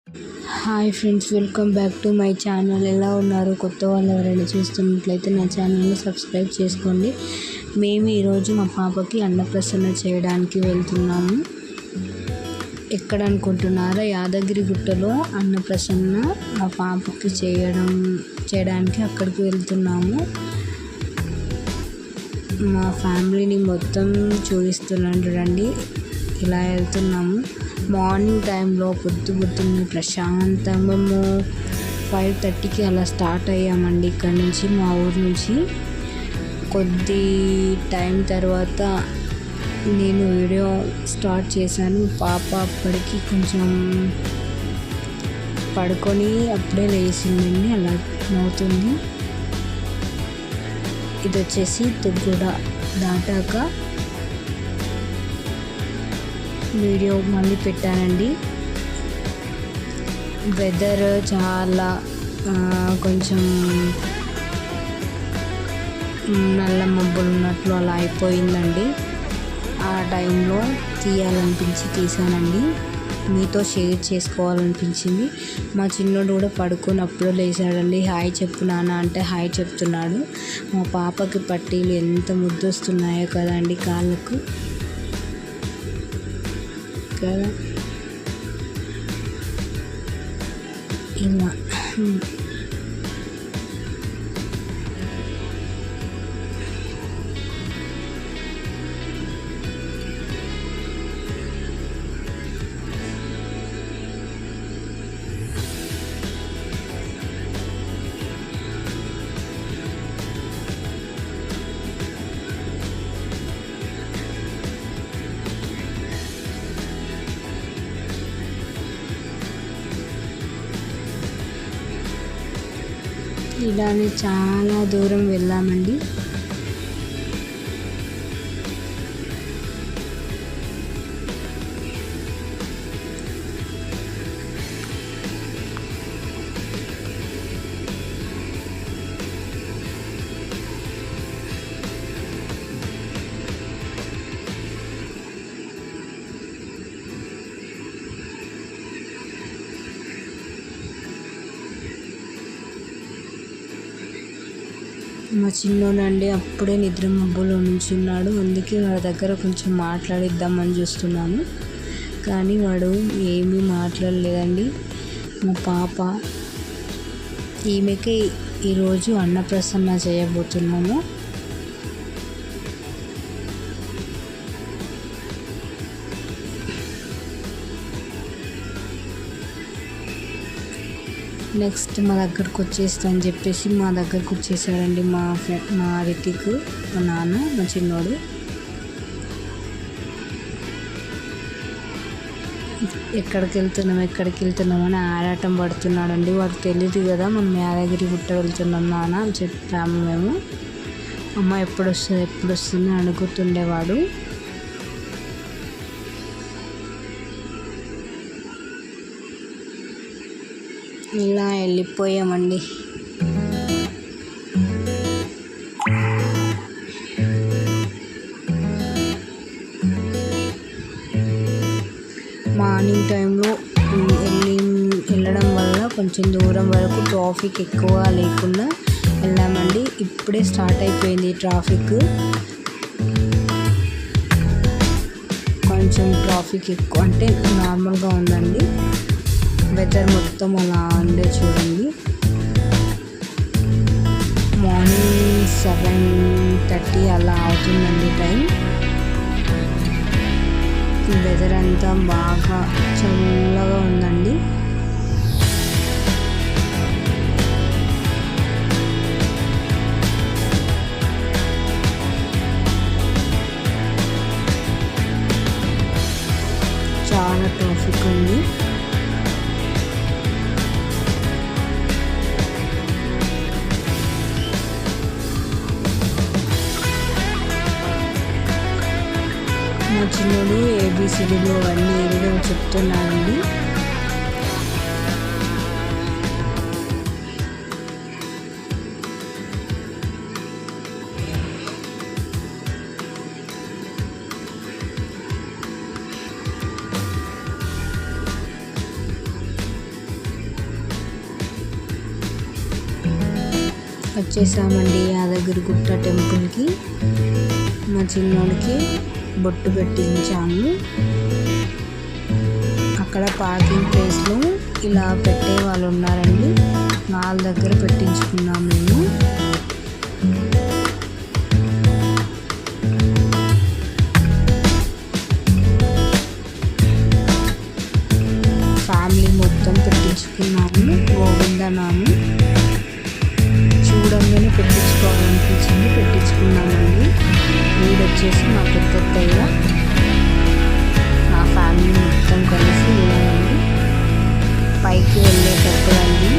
Hi friends, welcome back to my channel. ఎలా ఉన్నారు? కొత్త వాళ్ళు ఎవరైనా చూస్తున్నట్లయితే నా ఛానల్ని సబ్స్క్రైబ్ చేసుకోండి. మేము ఈరోజు మా పాపకి అన్నప్రసన్న చేయడానికి వెళ్తున్నాము. ఎక్కడ అనుకుంటున్నారా? యాదగిరిగుట్టలో అన్నప్రసన్న మా పాపకి చేయడానికి అక్కడికి వెళ్తున్నాము. మా ఫ్యామిలీని మొత్తం చూపిస్తున్నాను చూడండి. ఇలా వెళ్తున్నాము. మార్నింగ్ టైంలో పొద్దున్నే ప్రశాంతంగా మేము 5:30కి అలా స్టార్ట్ అయ్యామండి. ఇక్కడ నుంచి మా ఊరు నుంచి. కొద్ది టైం తర్వాత నేను వీడియో స్టార్ట్ చేశాను. పాప అప్పటికి కొంచెం పడుకొని అప్పుడే లేచిందండి. అలా అవుతుంది. ఇది వచ్చేసి తుగ్గూడ దాటాక వీడియో మళ్ళీ పెట్టానండి. వెదర్ చాలా కొంచెం నల్ల మబ్బులు ఉన్నట్లు అలా అయిపోయిందండి. ఆ టైంలో తీయాలనిపించి తీసానండి. మీతో షేర్ చేసుకోవాలనిపించింది. మా చిన్నోడు కూడా పడుకొని అప్పుడు లేచాడండి. హాయ్ చెప్పు నాన్న అంటే హాయ్ చెప్తున్నాడు. మా పాపకి పట్టీలు ఎంత ముద్దొస్తున్నాయో కదండి కాళ్ళకు. ఇలా ఇలానే చాలా దూరం వెళ్ళామండి. మా చిన్నోడండి అప్పుడే నిద్ర మబ్బులో నుంచున్నాడు. అందుకే వాడి దగ్గర కొంచెం మాట్లాడిద్దామని చూస్తున్నాను, కానీ వాడు ఏమీ మాట్లాడలేదండి. మా పాప ఈమెకి ఈరోజు అన్నప్రసన్న చేయబోతున్నాము. నెక్స్ట్ మా దగ్గరకు వచ్చేస్తా అని చెప్పేసి మా దగ్గరకు వచ్చేసాడండి మా రితిక్, మా నాన్న, మా చిన్నోడు. ఎక్కడికి వెళ్తున్నాం అని ఆరాటం పడుతున్నాడండి. వాడికి తెలియదు కదా మనం యాదగిరిగుట్ట వెళ్తున్నాం నాన్న అని చెప్పాము మేము. అమ్మ ఎప్పుడు వస్తుంది అనుకుంటుండేవాడు. ఇలా వెళ్ళిపోయామండి. మార్నింగ్ టైంలో వెళ్ళడం వల్ల కొంచెం దూరం వరకు ట్రాఫిక్ ఎక్కువ లేకుండా వెళ్ళామండి. ఇప్పుడే స్టార్ట్ అయిపోయింది ట్రాఫిక్. కొంచెం ట్రాఫిక్ ఎక్కువ అంటే నార్మల్గా ఉందండి. వెదర్ మొత్తం అలా ఉండే చూడండి. మార్నింగ్ 7:30 అలా అవుతుందండి టైం. వెదర్ అంతా బాగా చల్లగా ఉందండి. చాలా ట్రాఫిక్ ఉంది. మా చిన్నోడు ఏబిసిడీలు అన్నీ ఏదో చెప్తున్నాడండి. వచ్చేసామండి యాదగిరిగుట్ట టెంపుల్కి. మా చిన్నోడికి బొట్టు పెట్టించాము. అక్కడ పార్కింగ్ ప్లేస్లో ఇలా పెట్టే వాళ్ళు ఉన్నారండి, వాళ్ళ దగ్గర పెట్టించుకున్నాం మేము. ఫ్యామిలీ మొత్తం పెట్టించుకున్నాము. గోవిందనాము చూడంగానే పెట్టించుకోవాలనిపించింది, పెట్టించుకున్నామండి. వీడు వచ్చేసి మా పెద్దత్తయ్య, మా ఫ్యామిలీ మొత్తం కలిసి వెళ్ళామండి. పైకి వెళ్ళేటప్పుడు అండి